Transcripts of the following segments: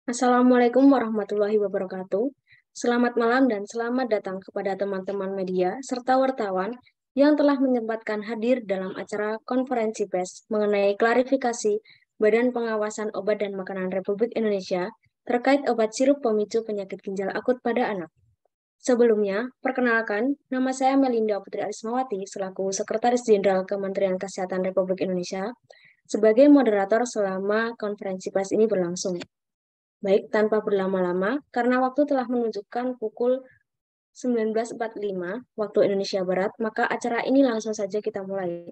Assalamualaikum warahmatullahi wabarakatuh. Selamat malam dan selamat datang kepada teman-teman media serta wartawan yang telah menyempatkan hadir dalam acara konferensi pers mengenai klarifikasi Badan Pengawasan Obat dan Makanan Republik Indonesia terkait obat sirup pemicu penyakit ginjal akut pada anak. Sebelumnya, perkenalkan, nama saya Melinda Putri Arismawati selaku Sekretaris Jenderal Kementerian Kesehatan Republik Indonesia sebagai moderator selama konferensi pers ini berlangsung. Baik, tanpa berlama-lama, karena waktu telah menunjukkan pukul 19.45 waktu Indonesia Barat, maka acara ini langsung saja kita mulai.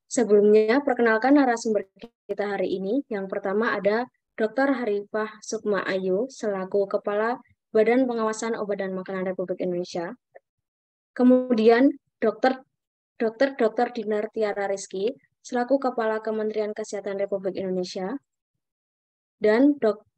Sebelumnya, perkenalkan narasumber kita hari ini. Yang pertama ada Dr. Harifah Sukma Ayu, selaku Kepala Badan Pengawasan Obat dan Makanan Republik Indonesia. Kemudian, Dr. Dinar Tiara Rizky, selaku Kepala Kementerian Kesehatan Republik Indonesia. Dan Dr.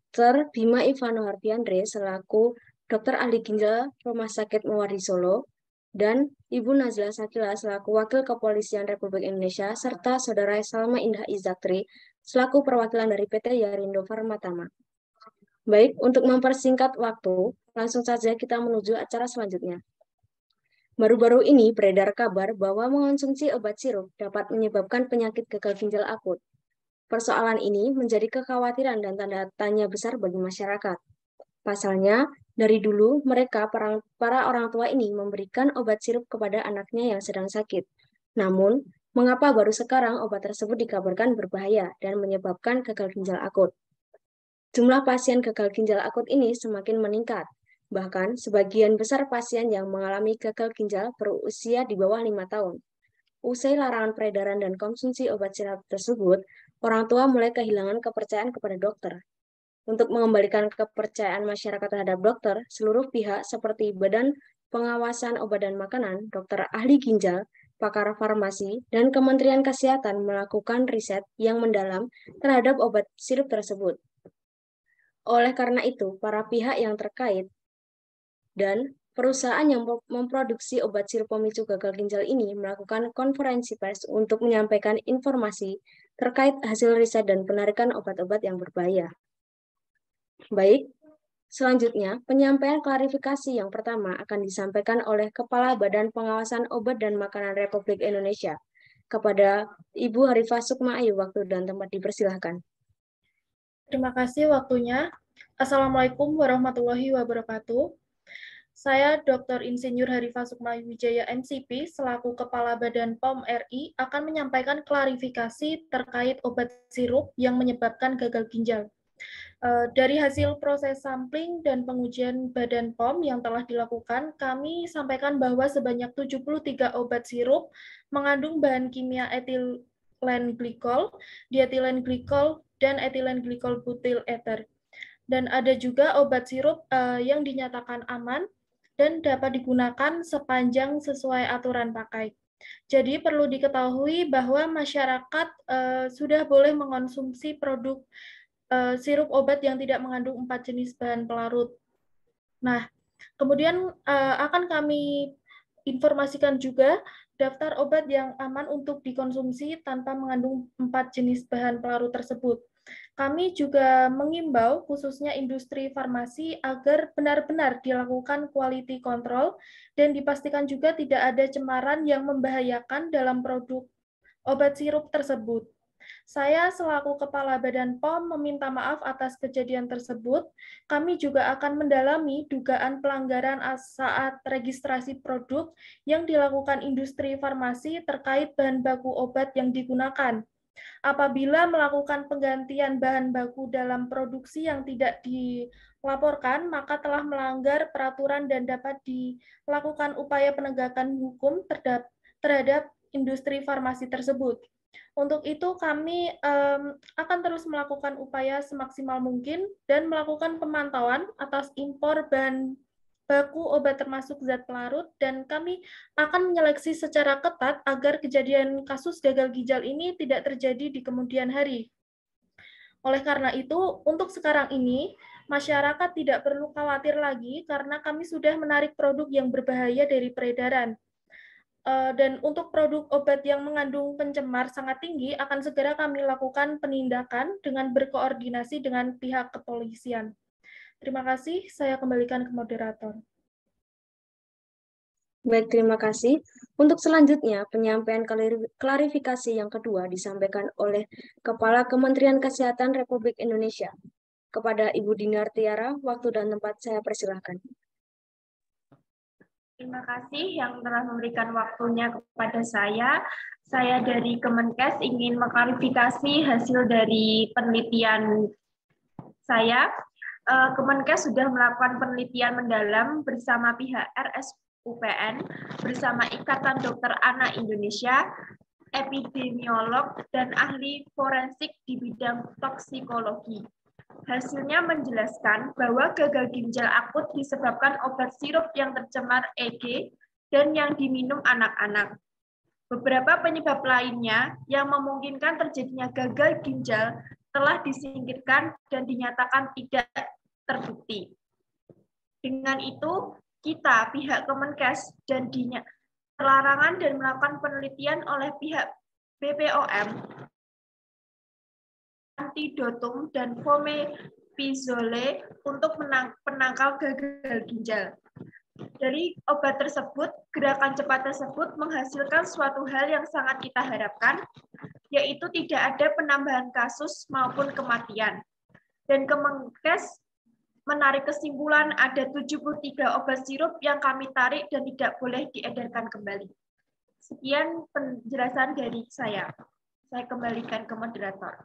Bima Ivano Hardiandre selaku Dokter Ahli Ginjal Rumah Sakit Muwardi Solo, dan Ibu Nazila Sakila selaku Wakil Kepolisian Republik Indonesia, serta Saudara Salma Indah Izaktri selaku perwakilan dari PT Yarindo Pharma Tama. Baik, untuk mempersingkat waktu, langsung saja kita menuju acara selanjutnya. Baru-baru ini beredar kabar bahwa mengonsumsi obat sirup dapat menyebabkan penyakit gagal ginjal akut. Persoalan ini menjadi kekhawatiran dan tanda tanya besar bagi masyarakat. Pasalnya, dari dulu mereka para orang tua ini memberikan obat sirup kepada anaknya yang sedang sakit. Namun, mengapa baru sekarang obat tersebut dikabarkan berbahaya dan menyebabkan gagal ginjal akut? Jumlah pasien gagal ginjal akut ini semakin meningkat. Bahkan, sebagian besar pasien yang mengalami gagal ginjal berusia di bawah 5 tahun. Usai larangan peredaran dan konsumsi obat sirup tersebut, orang tua mulai kehilangan kepercayaan kepada dokter. Untuk mengembalikan kepercayaan masyarakat terhadap dokter, seluruh pihak seperti Badan Pengawasan Obat dan Makanan, dokter ahli ginjal, pakar farmasi, dan Kementerian Kesehatan melakukan riset yang mendalam terhadap obat sirup tersebut. Oleh karena itu, para pihak yang terkait dan perusahaan yang memproduksi obat sirup pemicu gagal ginjal ini melakukan konferensi pers untuk menyampaikan informasi terkait hasil riset dan penarikan obat-obat yang berbahaya. Baik, selanjutnya penyampaian klarifikasi yang pertama akan disampaikan oleh Kepala Badan Pengawasan Obat dan Makanan Republik Indonesia kepada Ibu Harifah Sukma Ayu. Waktu dan tempat dipersilahkan. Terima kasih waktunya. Assalamualaikum warahmatullahi wabarakatuh. Saya Dr. Insinyur Harifah Sukma Wijaya MCP selaku Kepala Badan POM RI akan menyampaikan klarifikasi terkait obat sirup yang menyebabkan gagal ginjal. Dari hasil proses sampling dan pengujian Badan POM yang telah dilakukan, kami sampaikan bahwa sebanyak 73 obat sirup mengandung bahan kimia etilen glikol, dietilen glikol, dan etilen glikol butil ether. Dan ada juga obat sirup yang dinyatakan aman dan dapat digunakan sepanjang sesuai aturan pakai. Jadi perlu diketahui bahwa masyarakat sudah boleh mengonsumsi produk sirup obat yang tidak mengandung 4 jenis bahan pelarut. Nah, kemudian akan kami informasikan juga daftar obat yang aman untuk dikonsumsi tanpa mengandung 4 jenis bahan pelarut tersebut. Kami juga mengimbau khususnya industri farmasi agar benar-benar dilakukan quality control dan dipastikan juga tidak ada cemaran yang membahayakan dalam produk obat sirup tersebut. Saya selaku Kepala Badan POM meminta maaf atas kejadian tersebut. Kami juga akan mendalami dugaan pelanggaran saat registrasi produk yang dilakukan industri farmasi terkait bahan baku obat yang digunakan. Apabila melakukan penggantian bahan baku dalam produksi yang tidak dilaporkan, maka telah melanggar peraturan dan dapat dilakukan upaya penegakan hukum terhadap industri farmasi tersebut. Untuk itu kami akan terus melakukan upaya semaksimal mungkin dan melakukan pemantauan atas impor bahan baku obat termasuk zat pelarut, dan kami akan menyeleksi secara ketat agar kejadian kasus gagal ginjal ini tidak terjadi di kemudian hari. Oleh karena itu, untuk sekarang ini, masyarakat tidak perlu khawatir lagi karena kami sudah menarik produk yang berbahaya dari peredaran. Dan untuk produk obat yang mengandung pencemar sangat tinggi akan segera kami lakukan penindakan dengan berkoordinasi dengan pihak kepolisian. Terima kasih, saya kembalikan ke moderator. Baik, terima kasih. Untuk selanjutnya, penyampaian klarifikasi yang kedua disampaikan oleh Kepala Kementerian Kesehatan Republik Indonesia. Kepada Ibu Dinar Tiara, waktu dan tempat saya persilahkan. Terima kasih yang telah memberikan waktunya kepada saya. Saya dari Kemenkes ingin mengklarifikasi hasil dari penelitian saya. Kemenkes sudah melakukan penelitian mendalam bersama pihak RSUPN, bersama Ikatan Dokter Anak Indonesia, epidemiolog, dan ahli forensik di bidang toksikologi. Hasilnya menjelaskan bahwa gagal ginjal akut disebabkan obat sirup yang tercemar EG dan yang diminum anak-anak. Beberapa penyebab lainnya yang memungkinkan terjadinya gagal ginjal telah disingkirkan dan dinyatakan tidak terbukti. Dengan itu, kita, pihak Kemenkes, dan pelarangan dan melakukan penelitian oleh pihak BPOM, antidotum dan fomepizole untuk penangkal gagal ginjal. Dari obat tersebut, gerakan cepat tersebut menghasilkan suatu hal yang sangat kita harapkan, yaitu tidak ada penambahan kasus maupun kematian. Dan Kemenkes menarik kesimpulan ada 73 obat sirup yang kami tarik dan tidak boleh diedarkan kembali. Sekian penjelasan dari saya. Saya kembalikan ke moderator.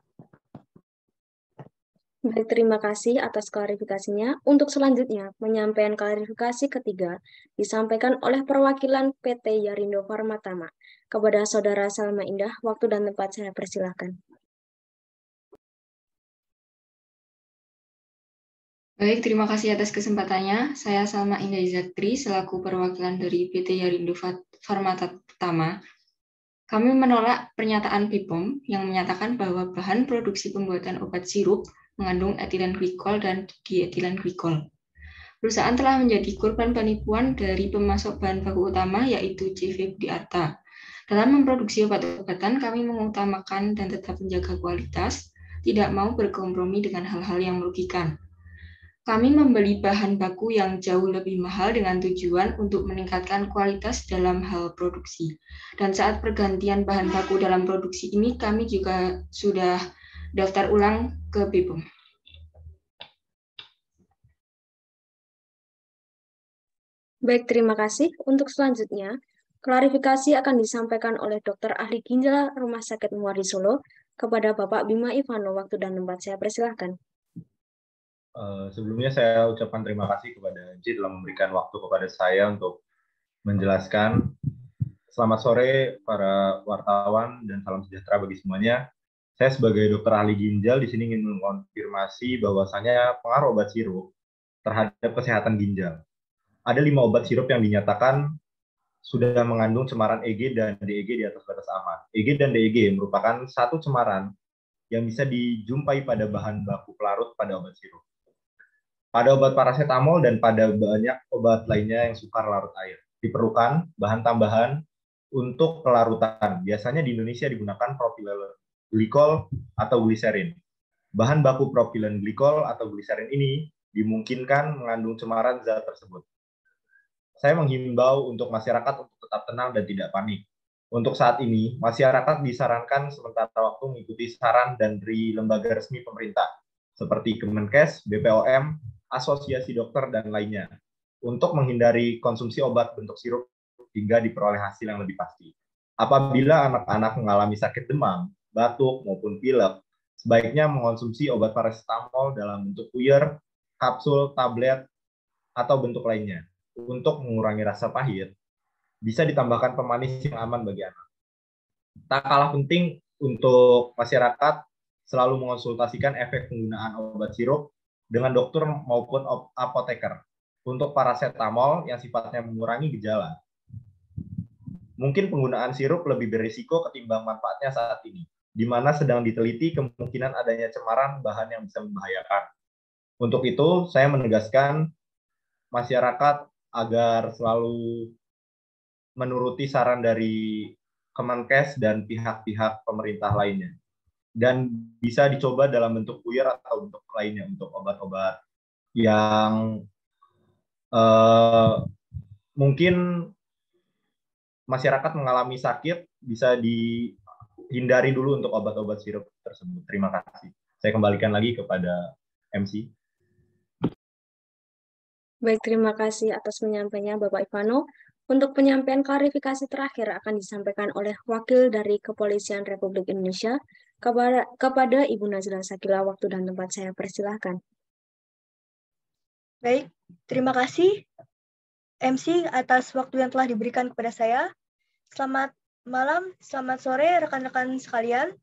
Baik, terima kasih atas klarifikasinya. Untuk selanjutnya, penyampaian klarifikasi ketiga disampaikan oleh perwakilan PT Yarindo Pharma-Tama. Kepada Saudara Salma Indah, waktu dan tempat saya persilahkan. Baik, terima kasih atas kesempatannya. Saya Salma Indah Izatri, selaku perwakilan dari PT Yarindo Pharma-Tama. Kami menolak pernyataan BPOM yang menyatakan bahwa bahan produksi pembuatan obat sirup mengandung etilen glikol dan dietilen glikol. Perusahaan telah menjadi korban penipuan dari pemasok bahan baku utama, yaitu JV Budi Arta. Dalam memproduksi obat-obatan, kami mengutamakan dan tetap menjaga kualitas, tidak mau berkompromi dengan hal-hal yang merugikan. Kami membeli bahan baku yang jauh lebih mahal dengan tujuan untuk meningkatkan kualitas dalam hal produksi. Dan saat pergantian bahan baku dalam produksi ini, kami juga sudah daftar ulang ke BPOM. Baik, terima kasih. Untuk selanjutnya, klarifikasi akan disampaikan oleh Dokter Ahli Ginjal Rumah Sakit Muardi Solo kepada Bapak Bima Ivano. Waktu dan tempat saya persilahkan. Sebelumnya saya ucapkan terima kasih kepada Ji telah memberikan waktu kepada saya untuk menjelaskan. Selamat sore para wartawan dan salam sejahtera bagi semuanya. Saya sebagai dokter ahli ginjal di sini ingin mengonfirmasi bahwasanya pengaruh obat sirup terhadap kesehatan ginjal. Ada 5 obat sirup yang dinyatakan sudah mengandung cemaran EG dan DEG di atas batas aman. EG dan DEG merupakan satu cemaran yang bisa dijumpai pada bahan baku pelarut pada obat sirup, pada obat parasetamol, dan pada banyak obat lainnya yang sukar larut air. Diperlukan bahan tambahan untuk pelarutan. Biasanya di Indonesia digunakan propilen glikol atau gliserin. Bahan baku propilen glikol atau gliserin ini dimungkinkan mengandung cemaran zat tersebut. Saya menghimbau untuk masyarakat untuk tetap tenang dan tidak panik. Untuk saat ini, masyarakat disarankan sementara waktu mengikuti saran dari lembaga resmi pemerintah, seperti Kemenkes, BPOM, Asosiasi Dokter, dan lainnya, untuk menghindari konsumsi obat bentuk sirup hingga diperoleh hasil yang lebih pasti. Apabila anak-anak mengalami sakit demam, batuk, maupun pilek, sebaiknya mengonsumsi obat parasetamol dalam bentuk puyer, kapsul, tablet, atau bentuk lainnya. Untuk mengurangi rasa pahit, bisa ditambahkan pemanis yang aman bagi anak. Tak kalah penting untuk masyarakat selalu mengonsultasikan efek penggunaan obat sirup dengan dokter maupun apoteker. Untuk parasetamol yang sifatnya mengurangi gejala, mungkin penggunaan sirup lebih berisiko ketimbang manfaatnya saat ini, di mana sedang diteliti kemungkinan adanya cemaran bahan yang bisa membahayakan. Untuk itu, saya menegaskan masyarakat agar selalu menuruti saran dari Kemenkes dan pihak-pihak pemerintah lainnya. Dan bisa dicoba dalam bentuk puyer atau bentuk lainnya untuk obat-obat yang mungkin masyarakat mengalami sakit, bisa dihindari dulu untuk obat-obat sirup tersebut. Terima kasih. Saya kembalikan lagi kepada MC. Baik, terima kasih atas penyampaiannya Bapak Ivano. Untuk penyampaian klarifikasi terakhir akan disampaikan oleh wakil dari Kepolisian Republik Indonesia kepada Ibu Nazila Sakila. Waktu dan tempat saya persilahkan. Baik, terima kasih MC atas waktu yang telah diberikan kepada saya. Selamat malam, selamat sore rekan-rekan sekalian.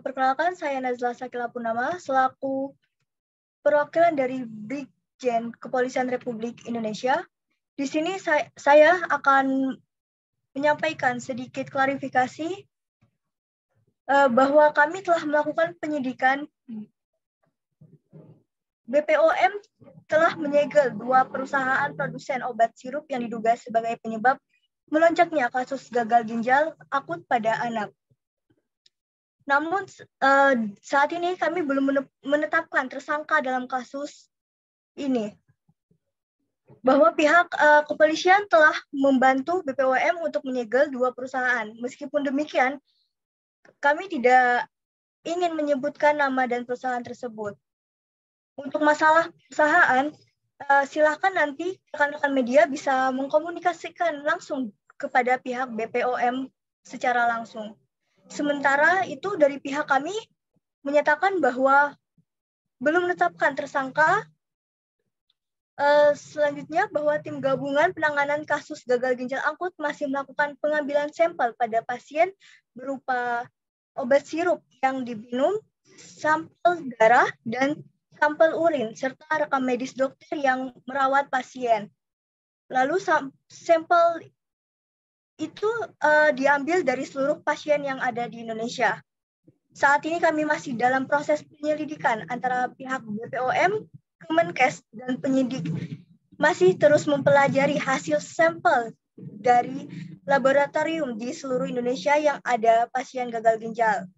Perkenalkan, saya Nazila Sakila Purnama selaku perwakilan dari Brigjen Kepolisian Republik Indonesia. Di sini saya akan menyampaikan sedikit klarifikasi bahwa kami telah melakukan penyidikan. BPOM telah menyegel 2 perusahaan produsen obat sirup yang diduga sebagai penyebab melonjaknya kasus gagal ginjal akut pada anak. Namun saat ini kami belum menetapkan tersangka dalam kasus ini. Bahwa pihak kepolisian telah membantu BPOM untuk menyegel 2 perusahaan. Meskipun demikian, kami tidak ingin menyebutkan nama dan perusahaan tersebut. Untuk masalah perusahaan, silakan nanti rekan-rekan media bisa mengkomunikasikan langsung kepada pihak BPOM secara langsung. Sementara itu dari pihak kami menyatakan bahwa belum menetapkan tersangka. Selanjutnya bahwa tim gabungan penanganan kasus gagal ginjal akut masih melakukan pengambilan sampel pada pasien berupa obat sirup yang diminum, sampel darah, dan sampel urin, serta rekam medis dokter yang merawat pasien. Lalu sampel itu diambil dari seluruh pasien yang ada di Indonesia. Saat ini kami masih dalam proses penyelidikan antara pihak BPOM, Kemenkes, dan penyidik masih terus mempelajari hasil sampel dari laboratorium di seluruh Indonesia yang ada pasien gagal ginjal.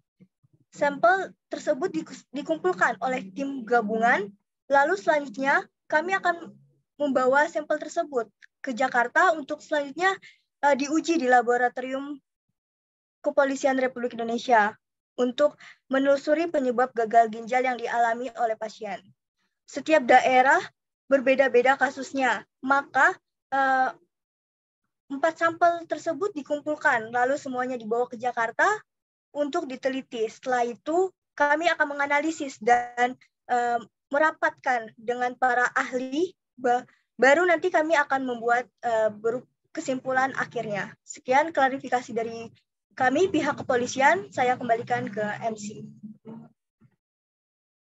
Sampel tersebut dikumpulkan oleh tim gabungan, lalu selanjutnya kami akan membawa sampel tersebut ke Jakarta untuk selanjutnya diuji di laboratorium Kepolisian Republik Indonesia untuk menelusuri penyebab gagal ginjal yang dialami oleh pasien. Setiap daerah berbeda-beda kasusnya, maka 4 sampel tersebut dikumpulkan, lalu semuanya dibawa ke Jakarta untuk diteliti. Setelah itu, kami akan menganalisis dan merapatkan dengan para ahli, baru nanti kami akan membuat kesimpulan akhirnya. Sekian klarifikasi dari kami, pihak kepolisian. Saya kembalikan ke MC.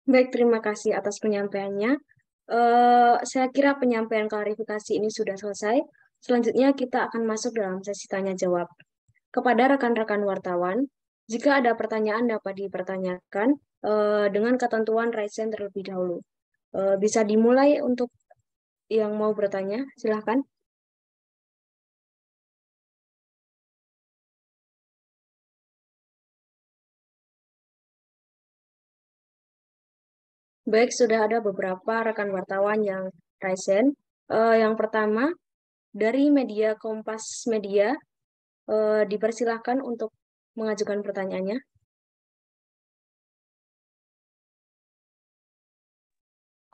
Baik, terima kasih atas penyampaiannya. Saya kira penyampaian klarifikasi ini sudah selesai. Selanjutnya kita akan masuk dalam sesi tanya-jawab. Kepada rekan-rekan wartawan, jika ada pertanyaan dapat dipertanyakan dengan ketentuan raise hand terlebih dahulu. Bisa dimulai untuk yang mau bertanya, silahkan. Baik, sudah ada beberapa rekan wartawan yang raise hand. Yang pertama, dari media Kompas Media, dipersilahkan untuk mengajukan pertanyaannya.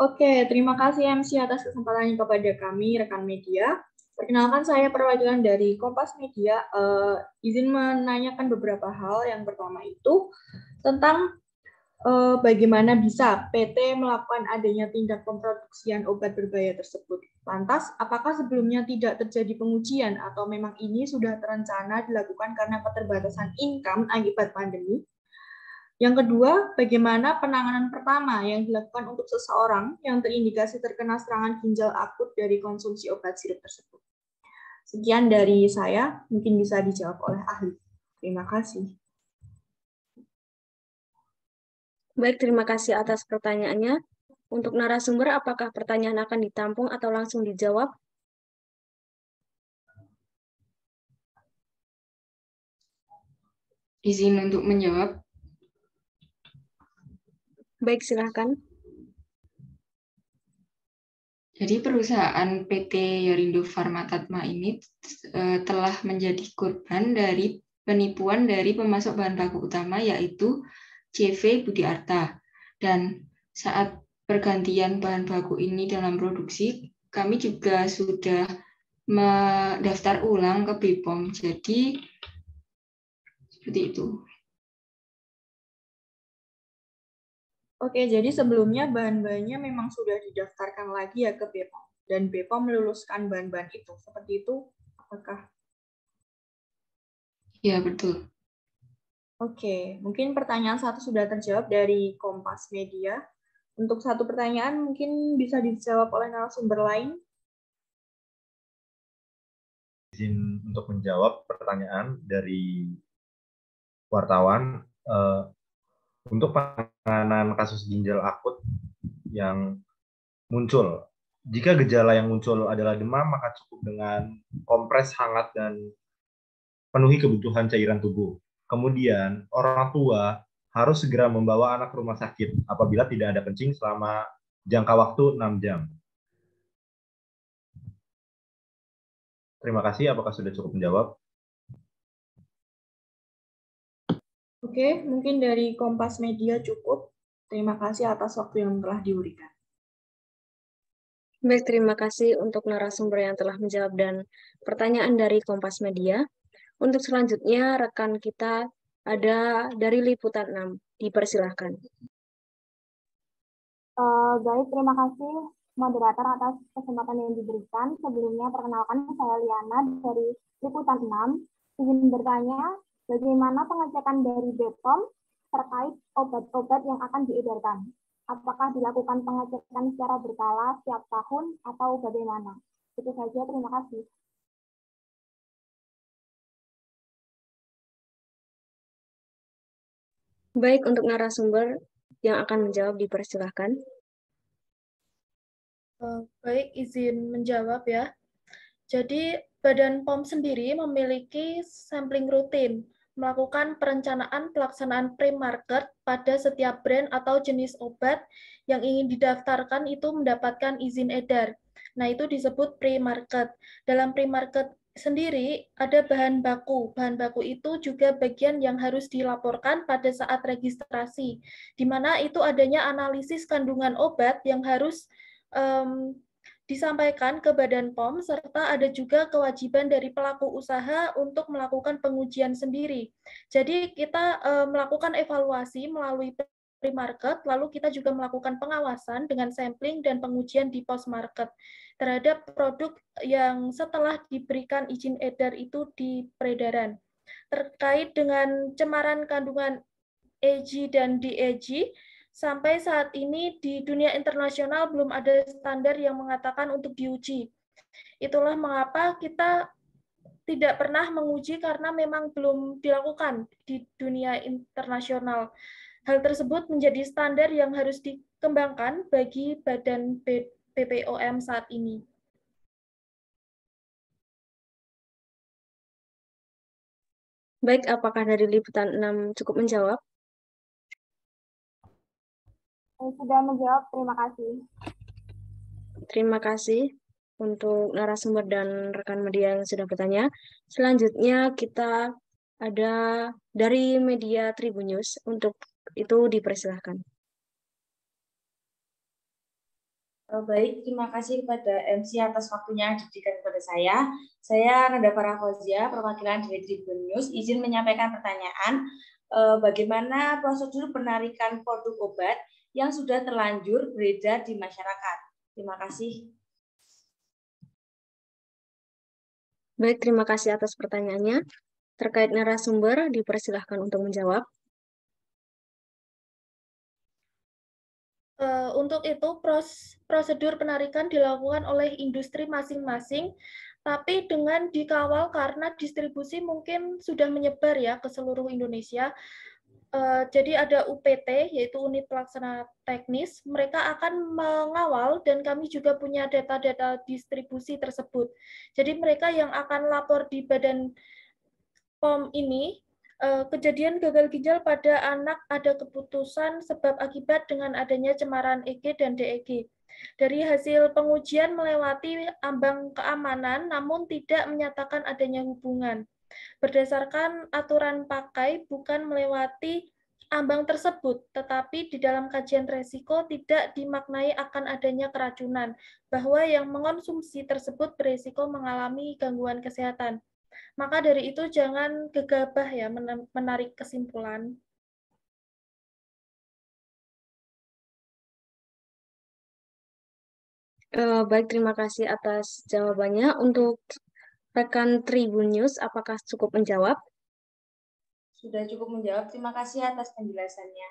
Oke, terima kasih MC atas kesempatannya kepada kami, rekan media. Perkenalkan, saya perwakilan dari Kompas Media. Izin menanyakan beberapa hal. Yang pertama itu tentang bagaimana bisa PT melakukan adanya tindak pemproduksian obat berbahaya tersebut. Lantas, apakah sebelumnya tidak terjadi pengujian atau memang ini sudah terencana dilakukan karena keterbatasan income akibat pandemi? Yang kedua, bagaimana penanganan pertama yang dilakukan untuk seseorang yang terindikasi terkena serangan ginjal akut dari konsumsi obat sirup tersebut? Sekian dari saya, mungkin bisa dijawab oleh ahli. Terima kasih. Baik, terima kasih atas pertanyaannya. Untuk narasumber, apakah pertanyaan akan ditampung atau langsung dijawab? izin untuk menjawab. Baik, silahkan. Jadi perusahaan PT Yarindo Pharma Tatma ini telah menjadi korban dari penipuan dari pemasok bahan baku utama yaitu CV Budi Arta. Dan saat pergantian bahan baku ini dalam produksi, kami juga sudah mendaftar ulang ke BPOM. Jadi seperti itu. Oke, jadi sebelumnya bahan-bahannya memang sudah didaftarkan lagi ya ke BPOM. Dan BPOM meluluskan bahan-bahan itu. Seperti itu, apakah? Ya, betul. Oke, mungkin pertanyaan satu sudah terjawab dari Kompas Media. Untuk satu pertanyaan mungkin bisa dijawab oleh narasumber lain. Izin untuk menjawab pertanyaan dari wartawan. Untuk penanganan kasus ginjal akut yang muncul, jika gejala yang muncul adalah demam, maka cukup dengan kompres hangat dan penuhi kebutuhan cairan tubuh. Kemudian, orang tua harus segera membawa anak ke rumah sakit apabila tidak ada kencing selama jangka waktu 6 jam. Terima kasih, apakah sudah cukup menjawab? Oke, mungkin dari Kompas Media cukup. Terima kasih atas waktu yang telah diberikan. Baik, terima kasih untuk narasumber yang telah menjawab dan pertanyaan dari Kompas Media. Untuk selanjutnya, rekan kita ada dari Liputan 6. Dipersilahkan. Baik, terima kasih moderator atas kesempatan yang diberikan. Sebelumnya, perkenalkan saya Liana dari Liputan 6. Ingin bertanya, bagaimana pengecekan dari BPOM terkait obat-obat yang akan diedarkan? Apakah dilakukan pengecekan secara berkala setiap tahun atau bagaimana? Itu saja, terima kasih. Baik, untuk narasumber yang akan menjawab dipersilahkan. Baik, izin menjawab ya. Jadi, Badan POM sendiri memiliki sampling rutin, melakukan perencanaan pelaksanaan pre-market pada setiap brand atau jenis obat yang ingin didaftarkan itu mendapatkan izin edar. Nah, itu disebut pre-market. Dalam pre-market sendiri ada bahan baku. Bahan baku itu juga bagian yang harus dilaporkan pada saat registrasi, di mana itu adanya analisis kandungan obat yang harus disampaikan ke Badan POM, serta ada juga kewajiban dari pelaku usaha untuk melakukan pengujian sendiri. Jadi kita melakukan evaluasi melalui pre-market, lalu kita juga melakukan pengawasan dengan sampling dan pengujian di post-market terhadap produk yang setelah diberikan izin edar itu di peredaran. Terkait dengan cemaran kandungan EG dan DEG, sampai saat ini di dunia internasional belum ada standar yang mengatakan untuk diuji. Itulah mengapa kita tidak pernah menguji karena memang belum dilakukan di dunia internasional. Hal tersebut menjadi standar yang harus dikembangkan bagi Badan BPOM saat ini. Baik, apakah dari Liputan 6 cukup menjawab? Sudah menjawab, terima kasih. Terima kasih untuk narasumber dan rekan media yang sudah bertanya. Selanjutnya kita ada dari media Tribun News, untuk itu dipersilahkan. Baik, terima kasih kepada MC atas waktunya yang diberikan kepada saya. Saya Nanda Farah Fauzia, perwakilan dari Tribun News, izin menyampaikan pertanyaan bagaimana prosedur penarikan produk obat yang sudah terlanjur beredar di masyarakat. Terima kasih. Baik, terima kasih atas pertanyaannya. Terkait narasumber, dipersilahkan untuk menjawab. Untuk itu, prosedur penarikan dilakukan oleh industri masing-masing, tapi dengan dikawal karena distribusi mungkin sudah menyebar ya ke seluruh Indonesia. Jadi ada UPT, yaitu unit pelaksana teknis, mereka akan mengawal dan kami juga punya data-data distribusi tersebut. Jadi mereka yang akan lapor di Badan POM ini Kejadian gagal ginjal pada anak ada keputusan sebab akibat dengan adanya cemaran EG dan DEG. Dari hasil pengujian melewati ambang keamanan namun tidak menyatakan adanya hubungan. Berdasarkan aturan pakai bukan melewati ambang tersebut, tetapi di dalam kajian resiko tidak dimaknai akan adanya keracunan, bahwa yang mengonsumsi tersebut berisiko mengalami gangguan kesehatan. Maka dari itu jangan gegabah ya menarik kesimpulan. Baik, terima kasih atas jawabannya. Untuk rekan Tribun News, apakah cukup menjawab? Sudah cukup menjawab. Terima kasih atas penjelasannya.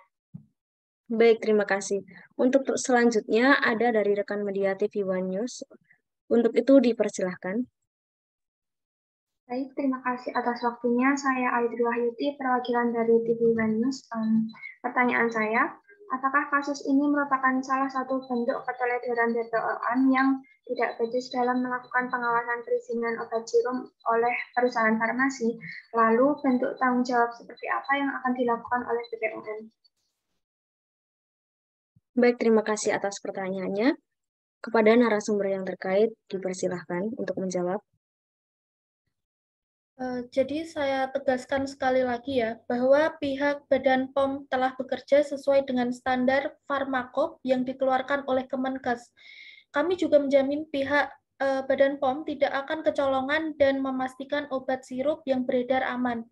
Baik, terima kasih. Untuk selanjutnya ada dari rekan media TV One News. Untuk itu dipersilahkan. Baik, terima kasih atas waktunya. Saya Aidri Wahyuti, perwakilan dari TV One News. Pertanyaan saya, apakah kasus ini merupakan salah satu bentuk keteledoran BPOM yang tidak becus dalam melakukan pengawasan perizinan obat sirup oleh perusahaan farmasi? Lalu, bentuk tanggung jawab seperti apa yang akan dilakukan oleh BPOM? Baik, terima kasih atas pertanyaannya. Kepada narasumber yang terkait, dipersilahkan untuk menjawab. Jadi saya tegaskan sekali lagi ya, bahwa pihak Badan POM telah bekerja sesuai dengan standar Farmakop yang dikeluarkan oleh Kemenkes. Kami juga menjamin pihak Badan POM tidak akan kecolongan dan memastikan obat sirup yang beredar aman.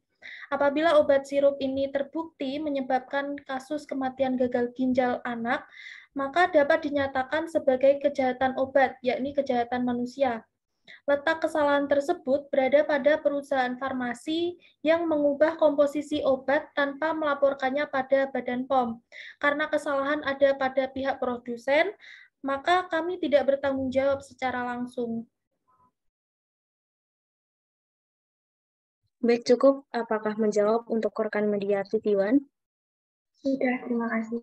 Apabila obat sirup ini terbukti menyebabkan kasus kematian gagal ginjal anak, maka dapat dinyatakan sebagai kejahatan obat, yakni kejahatan manusia. Letak kesalahan tersebut berada pada perusahaan farmasi yang mengubah komposisi obat tanpa melaporkannya pada Badan POM. Karena kesalahan ada pada pihak produsen, maka kami tidak bertanggung jawab secara langsung. Baik, cukup. Apakah menjawab untuk rekan media TV One? Sudah, terima kasih.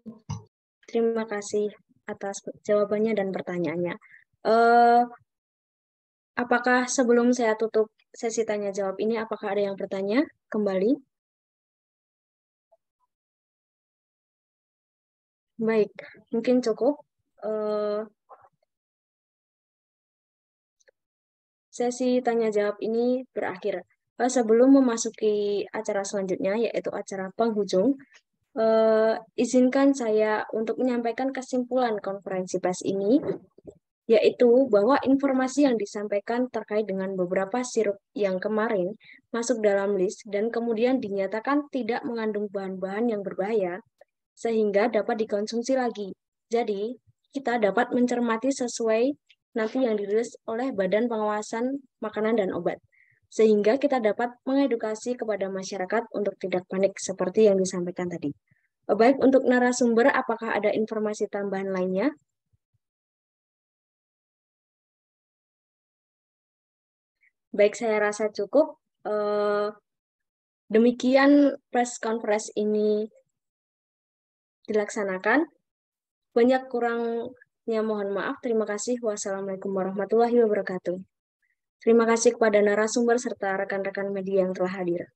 Terima kasih atas jawabannya dan pertanyaannya. Apakah sebelum saya tutup sesi tanya jawab ini, apakah ada yang bertanya kembali? Baik, mungkin cukup. Sesi tanya jawab ini berakhir. Sebelum memasuki acara selanjutnya, yaitu acara penghujung, izinkan saya untuk menyampaikan kesimpulan konferensi pers ini, yaitu bahwa informasi yang disampaikan terkait dengan beberapa sirup yang kemarin masuk dalam list dan kemudian dinyatakan tidak mengandung bahan-bahan yang berbahaya, sehingga dapat dikonsumsi lagi. Jadi, kita dapat mencermati sesuai nanti yang dirilis oleh Badan Pengawasan Makanan dan Obat, sehingga kita dapat mengedukasi kepada masyarakat untuk tidak panik seperti yang disampaikan tadi. Baik, untuk narasumber, apakah ada informasi tambahan lainnya? Baik, saya rasa cukup. Demikian press conference ini dilaksanakan. Banyak kurangnya mohon maaf. Terima kasih. Wassalamualaikum warahmatullahi wabarakatuh. Terima kasih kepada narasumber serta rekan-rekan media yang telah hadir.